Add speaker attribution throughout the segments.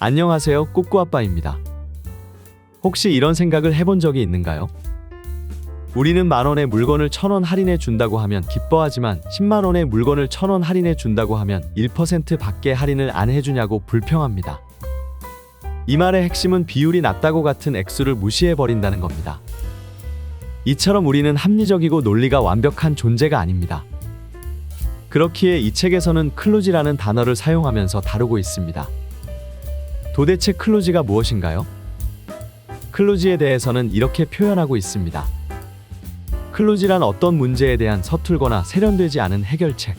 Speaker 1: 안녕하세요, 꾸꾸아빠입니다. 혹시 이런 생각을 해본 적이 있는가요? 우리는 만원의 물건을 1000원 할인해 준다고 하면 기뻐하지만 10만원의 물건을 1000원 할인해 준다고 하면 1% 밖에 할인을 안 해주냐고 불평합니다. 이 말의 핵심은 비율이 낮다고 같은 액수를 무시해버린다는 겁니다. 이처럼 우리는 합리적이고 논리가 완벽한 존재가 아닙니다. 그렇기에 이 책에서는 클로지라는 단어를 사용하면서 다루고 있습니다. 도대체 클로지가 무엇인가요? 클로지에 대해서는 이렇게 표현하고 있습니다. 클로지란 어떤 문제에 대한 서툴거나 세련되지 않은 해결책.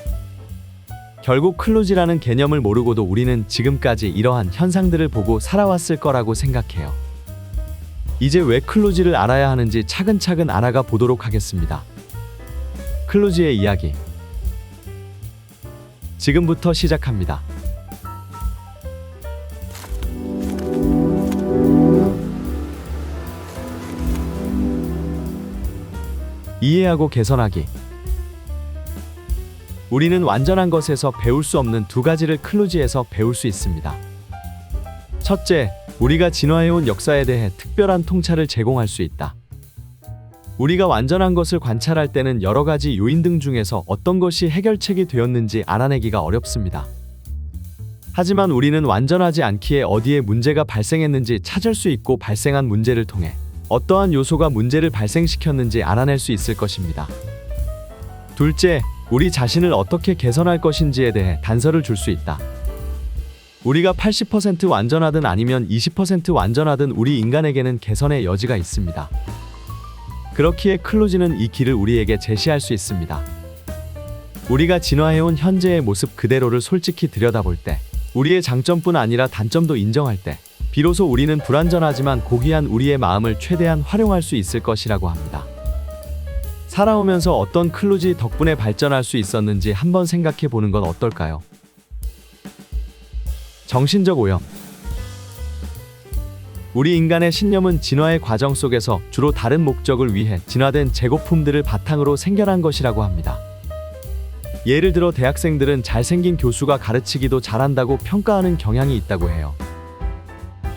Speaker 1: 결국 클로지라는 개념을 모르고도 우리는 지금까지 이러한 현상들을 보고 살아왔을 거라고 생각해요. 이제 왜 클로지를 알아야 하는지 차근차근 알아가 보도록 하겠습니다. 클로지의 이야기. 지금부터 시작합니다. 이해하고 개선하기. 우리는 완전한 것에서 배울 수 없는 두 가지를 클로지에서 배울 수 있습니다. 첫째, 우리가 진화해온 역사에 대해 특별한 통찰을 제공할 수 있다. 우리가 완전한 것을 관찰할 때는 여러 가지 요인 등 중에서 어떤 것이 해결책이 되었는지 알아내기가 어렵습니다. 하지만 우리는 완전하지 않기에 어디에 문제가 발생했는지 찾을 수 있고 발생한 문제를 통해 어떠한 요소가 문제를 발생시켰는지 알아낼 수 있을 것입니다. 둘째, 우리 자신을 어떻게 개선할 것인지에 대해 단서를 줄 수 있다. 우리가 80% 완전하든 아니면 20% 완전하든 우리 인간에게는 개선의 여지가 있습니다. 그렇기에 클로지는 이 길을 우리에게 제시할 수 있습니다. 우리가 진화해온 현재의 모습 그대로를 솔직히 들여다볼 때, 우리의 장점뿐 아니라 단점도 인정할 때, 비로소 우리는 불완전하지만 고귀한 우리의 마음을 최대한 활용할 수 있을 것이라고 합니다. 살아오면서 어떤 클로지 덕분에 발전할 수 있었는지 한번 생각해 보는 건 어떨까요? 정신적 오염. 우리 인간의 신념은 진화의 과정 속에서 주로 다른 목적을 위해 진화된 제고품들을 바탕으로 생겨난 것이라고 합니다. 예를 들어 대학생들은 잘생긴 교수가 가르치기도 잘한다고 평가하는 경향이 있다고 해요.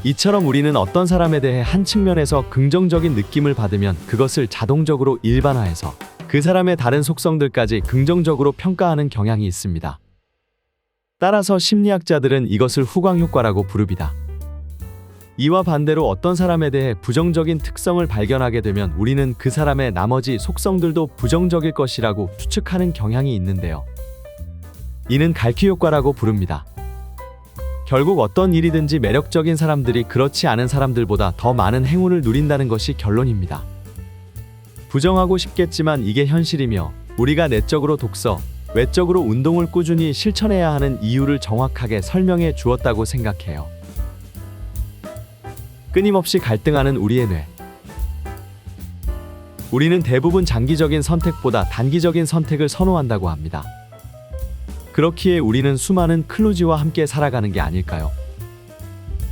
Speaker 1: 이처럼 우리는 어떤 사람에 대해 한 측면에서 긍정적인 느낌을 받으면 그것을 자동적으로 일반화해서 그 사람의 다른 속성들까지 긍정적으로 평가하는 경향이 있습니다. 따라서 심리학자들은 이것을 후광 효과라고 부릅니다. 이와 반대로 어떤 사람에 대해 부정적인 특성을 발견하게 되면 우리는 그 사람의 나머지 속성들도 부정적일 것이라고 추측하는 경향이 있는데요. 이는 갈퀴 효과라고 부릅니다. 결국 어떤 일이든지 매력적인 사람들이 그렇지 않은 사람들보다 더 많은 행운을 누린다는 것이 결론입니다. 부정하고 싶겠지만 이게 현실이며 우리가 내적으로 독서, 외적으로 운동을 꾸준히 실천해야 하는 이유를 정확하게 설명해 주었다고 생각해요. 끊임없이 갈등하는 우리의 뇌. 우리는 대부분 장기적인 선택보다 단기적인 선택을 선호한다고 합니다. 그렇기에 우리는 수많은 클로지와 함께 살아가는 게 아닐까요?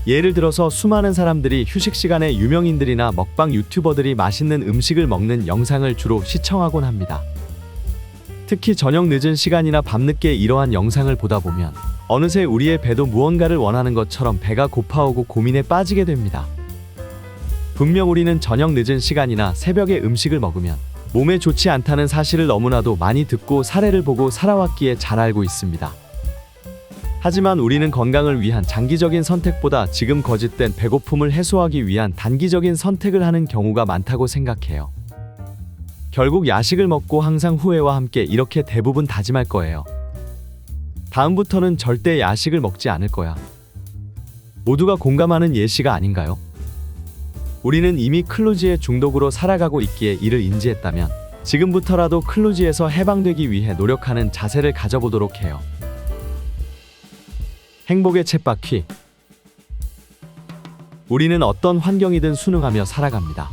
Speaker 1: 예를 들어서 수많은 사람들이 휴식 시간에 유명인들이나 먹방 유튜버들이 맛있는 음식을 먹는 영상을 주로 시청하곤 합니다. 특히 저녁 늦은 시간이나 밤늦게 이러한 영상을 보다 보면 어느새 우리의 배도 무언가를 원하는 것처럼 배가 고파오고 고민에 빠지게 됩니다. 분명 우리는 저녁 늦은 시간이나 새벽에 음식을 먹으면 몸에 좋지 않다는 사실을 너무나도 많이 듣고 사례를 보고 살아왔기에 잘 알고 있습니다. 하지만 우리는 건강을 위한 장기적인 선택보다 지금 거짓된 배고픔을 해소하기 위한 단기적인 선택을 하는 경우가 많다고 생각해요. 결국 야식을 먹고 항상 후회와 함께 이렇게 대부분 다짐할 거예요. 다음부터는 절대 야식을 먹지 않을 거야. 모두가 공감하는 예시가 아닌가요? 우리는 이미 클로지의 중독으로 살아가고 있기에 이를 인지했다면 지금부터라도 클로지에서 해방되기 위해 노력하는 자세를 가져보도록 해요. 행복의 쳇바퀴. 우리는 어떤 환경이든 순응하며 살아갑니다.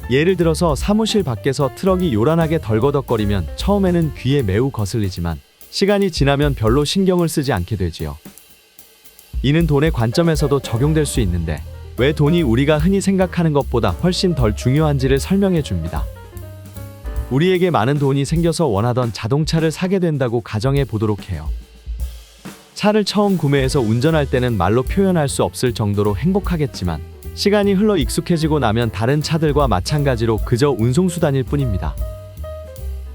Speaker 1: 예를 들어서 사무실 밖에서 트럭이 요란하게 덜거덕거리면 처음에는 귀에 매우 거슬리지만 시간이 지나면 별로 신경을 쓰지 않게 되지요. 이는 돈의 관점에서도 적용될 수 있는데 왜 돈이 우리가 흔히 생각하는 것보다 훨씬 덜 중요한지를 설명해 줍니다. 우리에게 많은 돈이 생겨서 원하던 자동차를 사게 된다고 가정해 보도록 해요. 차를 처음 구매해서 운전할 때는 말로 표현할 수 없을 정도로 행복하겠지만 시간이 흘러 익숙해지고 나면 다른 차들과 마찬가지로 그저 운송수단일 뿐입니다.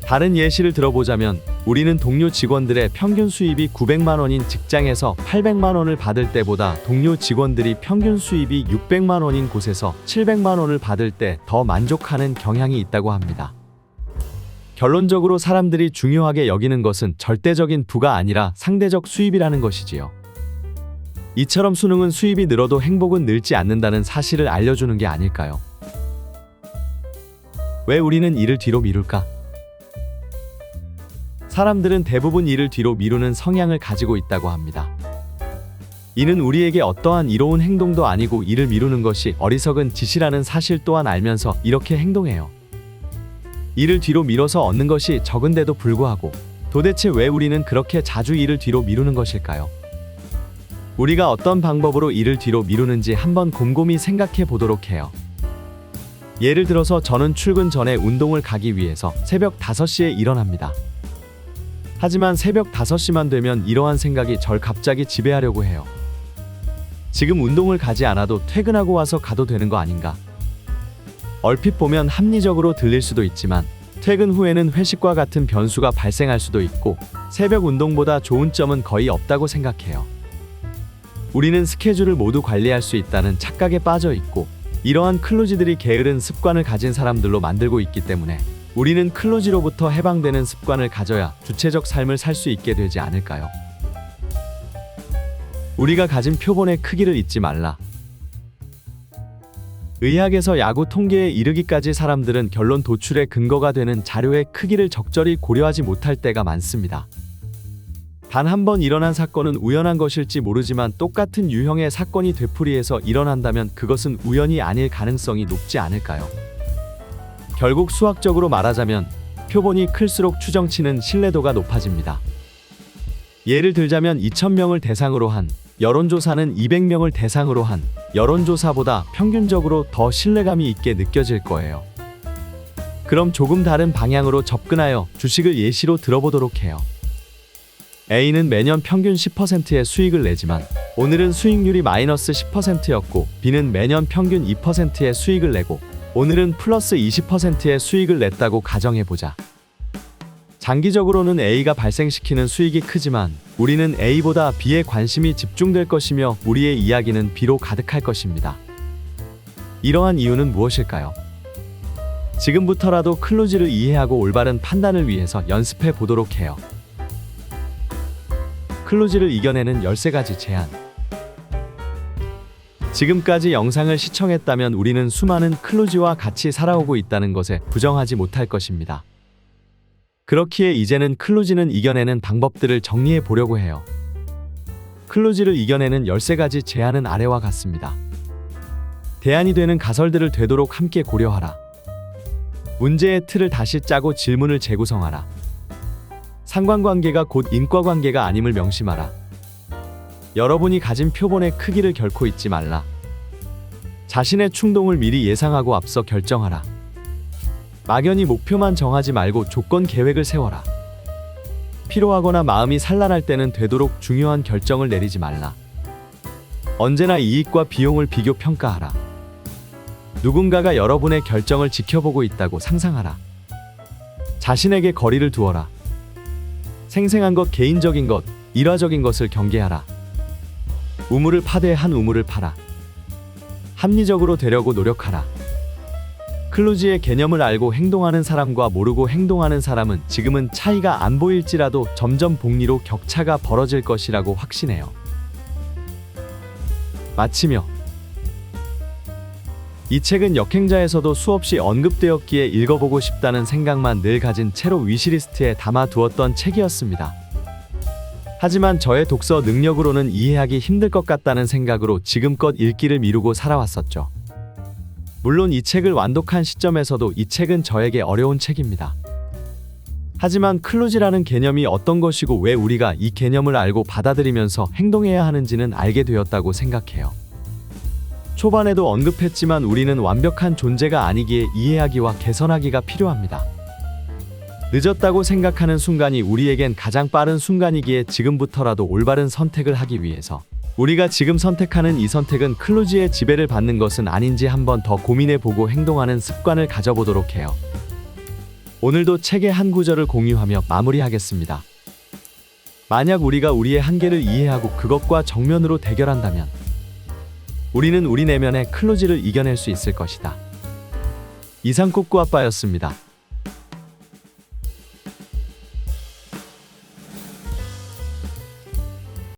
Speaker 1: 다른 예시를 들어보자면 우리는 동료 직원들의 평균 수입이 900만 원인 직장에서 800만 원을 받을 때보다 동료 직원들이 평균 수입이 600만 원인 곳에서 700만 원을 받을 때 더 만족하는 경향이 있다고 합니다. 결론적으로 사람들이 중요하게 여기는 것은 절대적인 부가 아니라 상대적 수입이라는 것이지요. 이처럼 수능은 수입이 늘어도 행복은 늘지 않는다는 사실을 알려주는 게 아닐까요? 왜 우리는 일을 뒤로 미룰까? 사람들은 대부분 일을 뒤로 미루는 성향을 가지고 있다고 합니다. 이는 우리에게 어떠한 이로운 행동도 아니고 일을 미루는 것이 어리석은 짓이라는 사실 또한 알면서 이렇게 행동해요. 일을 뒤로 미뤄서 얻는 것이 적은데도 불구하고 도대체 왜 우리는 그렇게 자주 일을 뒤로 미루는 것일까요? 우리가 어떤 방법으로 일을 뒤로 미루는지 한번 곰곰이 생각해 보도록 해요. 예를 들어서 저는 출근 전에 운동을 가기 위해서 새벽 5시에 일어납니다. 하지만 새벽 5시만 되면 이러한 생각이 절 갑자기 지배하려고 해요. 지금 운동을 가지 않아도 퇴근하고 와서 가도 되는 거 아닌가? 얼핏 보면 합리적으로 들릴 수도 있지만 퇴근 후에는 회식과 같은 변수가 발생할 수도 있고 새벽 운동보다 좋은 점은 거의 없다고 생각해요. 우리는 스케줄을 모두 관리할 수 있다는 착각에 빠져 있고 이러한 클로지들이 게으른 습관을 가진 사람들로 만들고 있기 때문에 우리는 클로지로부터 해방되는 습관을 가져야 주체적 삶을 살 수 있게 되지 않을까요? 우리가 가진 표본의 크기를 잊지 말라. 의학에서 야구 통계에 이르기까지 사람들은 결론 도출의 근거가 되는 자료의 크기를 적절히 고려하지 못할 때가 많습니다. 단 한 번 일어난 사건은 우연한 것일지 모르지만 똑같은 유형의 사건이 되풀이해서 일어난다면 그것은 우연이 아닐 가능성이 높지 않을까요? 결국 수학적으로 말하자면 표본이 클수록 추정치는 신뢰도가 높아집니다. 예를 들자면 2,000명을 대상으로 한 여론조사는 200명을 대상으로 한 여론조사보다 평균적으로 더 신뢰감이 있게 느껴질 거예요. 그럼 조금 다른 방향으로 접근하여 주식을 예시로 들어보도록 해요. A는 매년 평균 10%의 수익을 내지만 오늘은 수익률이 마이너스 10%였고 B는 매년 평균 2%의 수익을 내고 오늘은 플러스 20%의 수익을 냈다고 가정해보자. 장기적으로는 A가 발생시키는 수익이 크지만 우리는 A보다 B에 관심이 집중될 것이며 우리의 이야기는 B로 가득할 것입니다. 이러한 이유는 무엇일까요? 지금부터라도 클로지를 이해하고 올바른 판단을 위해서 연습해 보도록 해요. 클로지를 이겨내는 13가지 제안. 지금까지 영상을 시청했다면 우리는 수많은 클로지와 같이 살아오고 있다는 것에 부정하지 못할 것입니다. 그렇기에 이제는 클로지는 이겨내는 방법들을 정리해 보려고 해요. 클로지를 이겨내는 13가지 제안은 아래와 같습니다. 대안이 되는 가설들을 되도록 함께 고려하라. 문제의 틀을 다시 짜고 질문을 재구성하라. 상관관계가 곧 인과관계가 아님을 명심하라. 여러분이 가진 표본의 크기를 결코 잊지 말라. 자신의 충동을 미리 예상하고 앞서 결정하라. 막연히 목표만 정하지 말고 조건 계획을 세워라. 피로하거나 마음이 산란할 때는 되도록 중요한 결정을 내리지 말라. 언제나 이익과 비용을 비교 평가하라. 누군가가 여러분의 결정을 지켜보고 있다고 상상하라. 자신에게 거리를 두어라. 생생한 것, 개인적인 것, 일화적인 것을 경계하라. 우물을 파되 한 우물을 파라. 합리적으로 되려고 노력하라. 클로지의 개념을 알고 행동하는 사람과 모르고 행동하는 사람은 지금은 차이가 안 보일지라도 점점 복리로 격차가 벌어질 것이라고 확신해요. 마치며 이 책은 역행자에서도 수없이 언급되었기에 읽어보고 싶다는 생각만 늘 가진 채로 위시리스트에 담아두었던 책이었습니다. 하지만 저의 독서 능력으로는 이해하기 힘들 것 같다는 생각으로 지금껏 읽기를 미루고 살아왔었죠. 물론 이 책을 완독한 시점에서도 이 책은 저에게 어려운 책입니다. 하지만 클로지라는 개념이 어떤 것이고 왜 우리가 이 개념을 알고 받아들이면서 행동해야 하는지는 알게 되었다고 생각해요. 초반에도 언급했지만 우리는 완벽한 존재가 아니기에 이해하기와 개선하기가 필요합니다. 늦었다고 생각하는 순간이 우리에겐 가장 빠른 순간이기에 지금부터라도 올바른 선택을 하기 위해서 우리가 지금 선택하는 이 선택은 클로지의 지배를 받는 것은 아닌지 한번 더 고민해보고 행동하는 습관을 가져보도록 해요. 오늘도 책의 한 구절을 공유하며 마무리하겠습니다. 만약 우리가 우리의 한계를 이해하고 그것과 정면으로 대결한다면 우리는 우리 내면의 클로지를 이겨낼 수 있을 것이다. 이상 꼬꼬아빠였습니다.